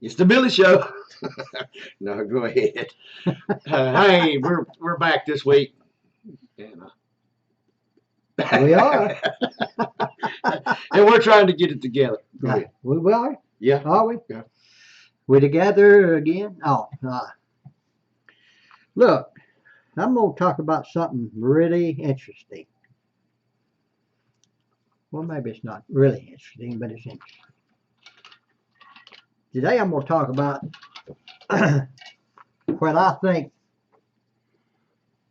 It's the Billy Show. No, go ahead. Hey, we're back this week. And, We are. and we're trying to get it together. Go ahead. We are. Yeah. Are we? Yeah. We together again? Oh, look, I'm going to talk about something really interesting. Well, maybe it's not really interesting, but it's interesting. Today I'm going to talk about when I think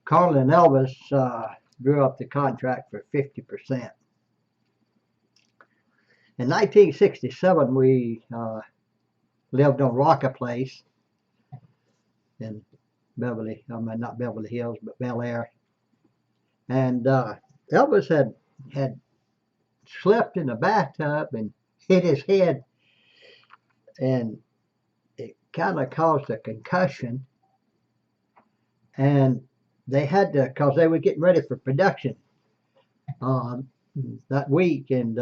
Colonel and Elvis drew up the contract for 50%. In 1967, we lived on Rocker Place in not Beverly Hills, but Bel Air. And Elvis had slept in the bathtub and hit his head, and it kind of caused a concussion. And they had to, because they were getting ready for production that week, and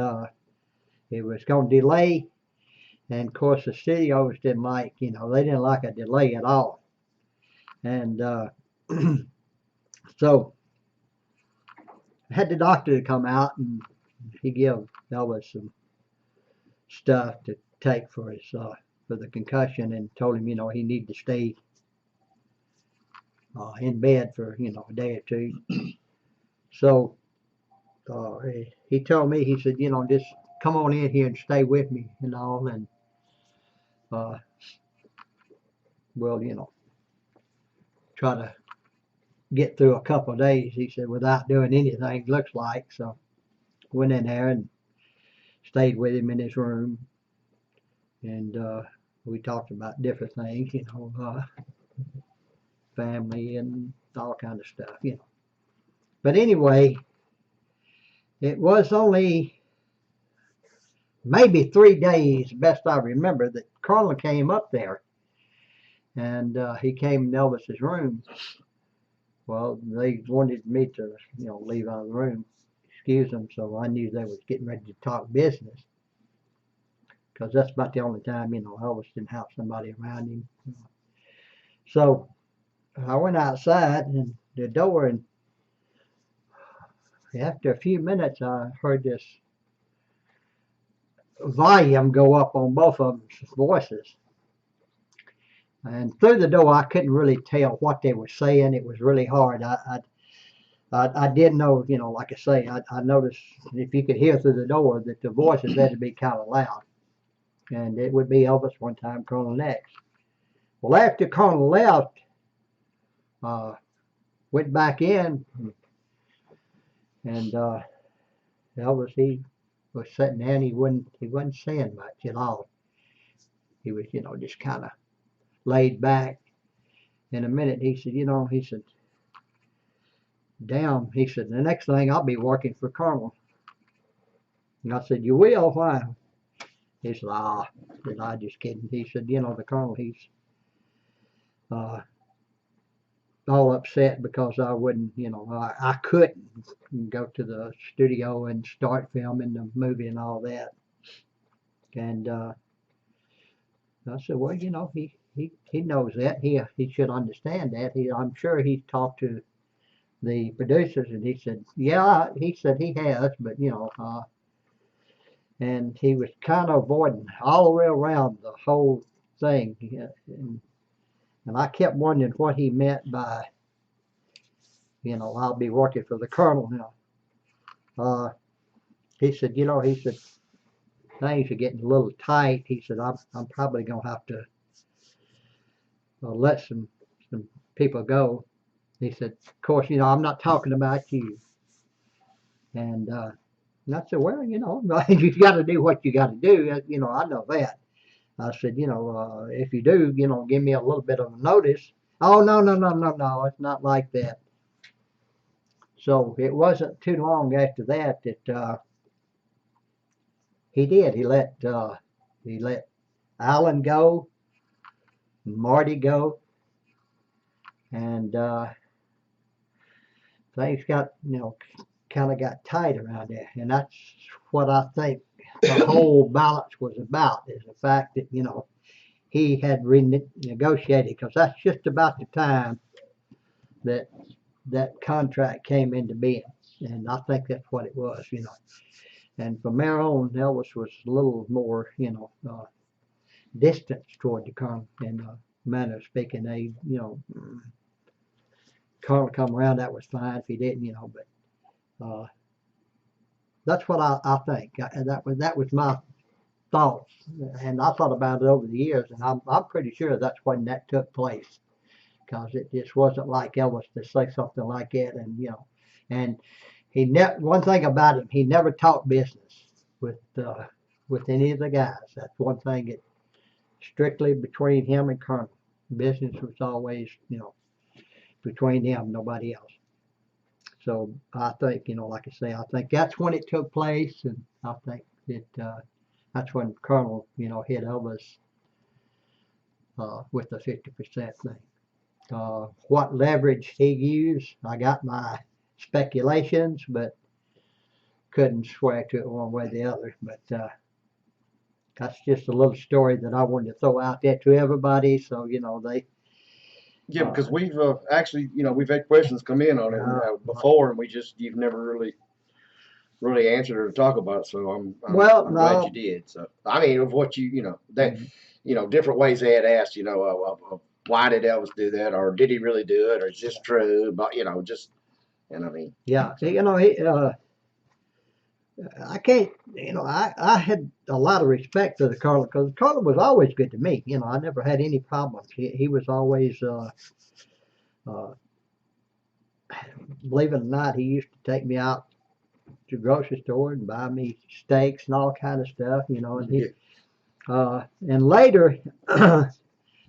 it was going to delay. And of course, the studios didn't like, they didn't like a delay at all. And so I had the doctor to come out, and he gave Elvis some stuff to take for his for the concussion, and told him, he needed to stay in bed for a day or two. So he told me, he said, just come on in here and stay with me and all, and we'll try to get through a couple of days, he said, without doing anything, looks like. So went in there and stayed with him in his room, and we talked about different things, family and all kind of stuff, But anyway, it was only maybe 3 days, best I remember, that Colonel came up there, and he came in Elvis's room. Well, they wanted me to, leave out of the room, excuse them, so I knew they was getting ready to talk business, because that's about the only time, Elvis didn't have somebody around him. So I went outside and the door, and after a few minutes, I heard this volume go up on both of them's voices. And through the door, I couldn't really tell what they were saying. It was really hard. I did know, like I say, I noticed if you could hear through the door that the voices had to be kind of loud. And it would be Elvis one time, Colonel next. Well, after Colonel left, went back in, and Elvis, he was sitting there, and he wasn't saying much at all. He was, just kind of laid back. In a minute, he said, he said, damn, he said, the next thing I'll be working for Colonel. And I said, you will? Why? He said, I'm just kidding. He said, the Colonel, he's all upset because I wouldn't, I couldn't go to the studio and start filming the movie and all that. And I said, well, he knows that. He should understand that. I'm sure he's talked to the producers, and he said, yeah, he said he has, but and he was kind of avoiding all the way around the whole thing. And I kept wondering what he meant by, I'll be working for the Colonel now. He said, he said, things are getting a little tight. He said, I'm probably going to have to let some people go. He said, of course, I'm not talking about you. And I said, well, you got to do what you got to do. I know that. I said, if you do, give me a little bit of a notice. Oh, no, it's not like that. So it wasn't too long after that he did. He let Alan go, Marty go, and things got, kind of got tight around there. And that's what I think the whole balance was about, is the fact that, he had renegotiated, because that's just about the time that that contract came into being, and I think that's what it was, you know. And from there on, Elvis was a little more, you know, distance toward the Colonel in a manner of speaking. They, you know, Colonel come around, that was fine. If he didn't, you know, but that's what I think. That was my thoughts, and I thought about it over the years, and I'm pretty sure that's when that took place, because it just wasn't like Elvis to say something like that, and you know, and he one thing about him, he never talked business with any of the guys. That's one thing that strictly between him and Colonel. Business was always, you know, between them, nobody else. So I think, you know, like I say, I think that's when it took place, and I think that that's when Colonel, you know, hit Elvis with the 50% thing. What leverage he used, I got my speculations, but couldn't swear to it one way or the other. But that's just a little story that I wanted to throw out there to everybody, so you know they. Yeah, because we've actually, you know, we've had questions come in on it before, and you've never really answered or talk about it. So I'm glad you did. So I mean, of what you know that you know different ways they had asked, you know, why did Elvis do that, or did he really do it, or is this true? But you know, just and I mean, yeah, you know, he, I can't, you know, I had a lot of respect for the Colonel, because the Colonel was always good to me. You know, I never had any problems. He was always, believe it or not, he used to take me out to the grocery store and buy me steaks and all kind of stuff, you know. And he, and later, I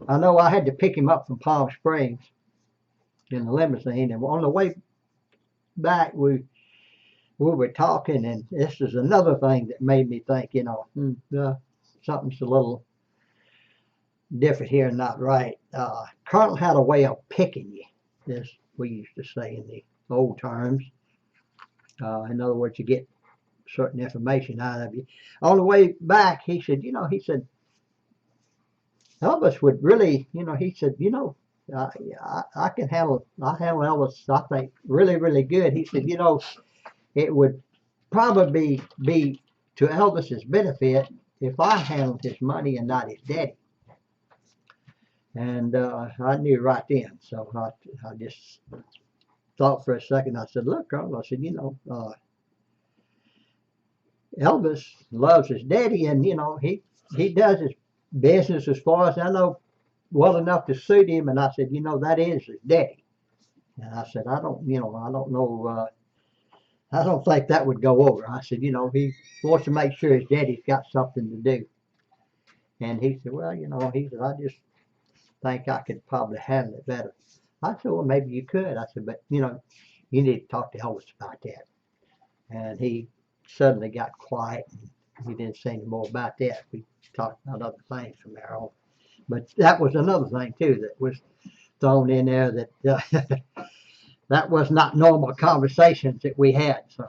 know I had to pick him up from Palm Springs in the limousine, and on the way back, we were talking, and this is another thing that made me think, you know, something's a little different here and not right. Colonel had a way of picking you, as we used to say in the old terms. In other words, you get certain information out of you. On the way back, he said, you know, Elvis would really, you know, he said, you know, I handle Elvis, I think, really, really good. He said, you know, it would probably be to Elvis's benefit if I handled his money and not his daddy. And I knew right then. So I just thought for a second. I said, look, Colonel, I said, you know, Elvis loves his daddy, and, you know, he does his business, as far as I know, well enough to suit him. And I said, you know, that is his daddy. And I said, I don't know. I don't think that would go over. I said, you know, he wants to make sure his daddy's got something to do. And he said, well, you know, he said, I just think I could probably handle it better. I said, well, maybe you could. I said, but, you know, you need to talk to Elvis about that. And he suddenly got quiet, and he didn't say any more about that. We talked about other things from there on. But that was another thing, too, that was thrown in there, that that was not normal conversations that we had. So,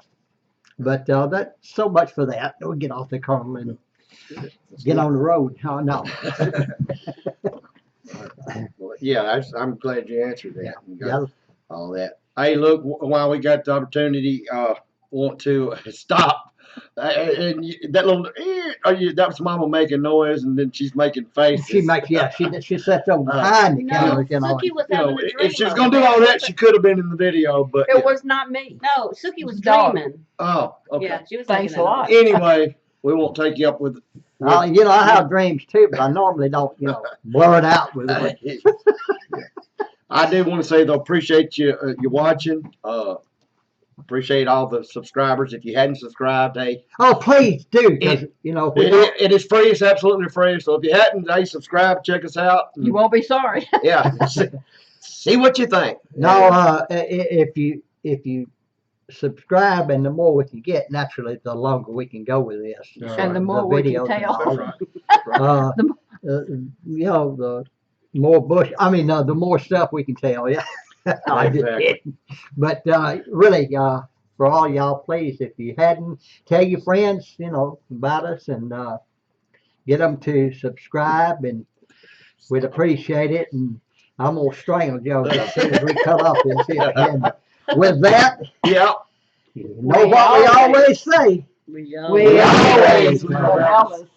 but that's so much for that. We'll get off the Colonel and get on the road. Oh, no. yeah, I'm glad you answered that. Yeah. All that. Hey, look, while we got the opportunity, want to stop. And that little, that was Mama making noise, and then she's making faces. She makes, yeah, she sits over behind the camera, you know. Suki was You having know, a dream. if she's gonna do all that, she could have been in the video, but It was not me. No, Suki was Dog. dreaming. oh, okay. Yeah, she was Thanks taking a that lot. Anyway, we won't take you up with. You know, I have dreams too, but I normally don't, you know, blur it out with it. I do want to say though, appreciate you watching. Appreciate all the subscribers. If you hadn't subscribed, hey. Oh, please do, because, you know, It is free. It's absolutely free. So if you hadn't, hey, subscribe. Check us out. You won't be sorry. Yeah. See what you think. no, if you subscribe, and the more we can get, naturally, the longer we can go with this. And the more we can videos and tell. all That's that. right. You know, the more stuff we can tell. Yeah. I just Exactly. kidding. But really, for all y'all, please, if you hadn't, tell your friends, you know, about us, and get them to subscribe and we'd appreciate it. And I'm gonna strangle Joe as soon as we cut off this here. And with that, Yeah. you know what we always say. We always always.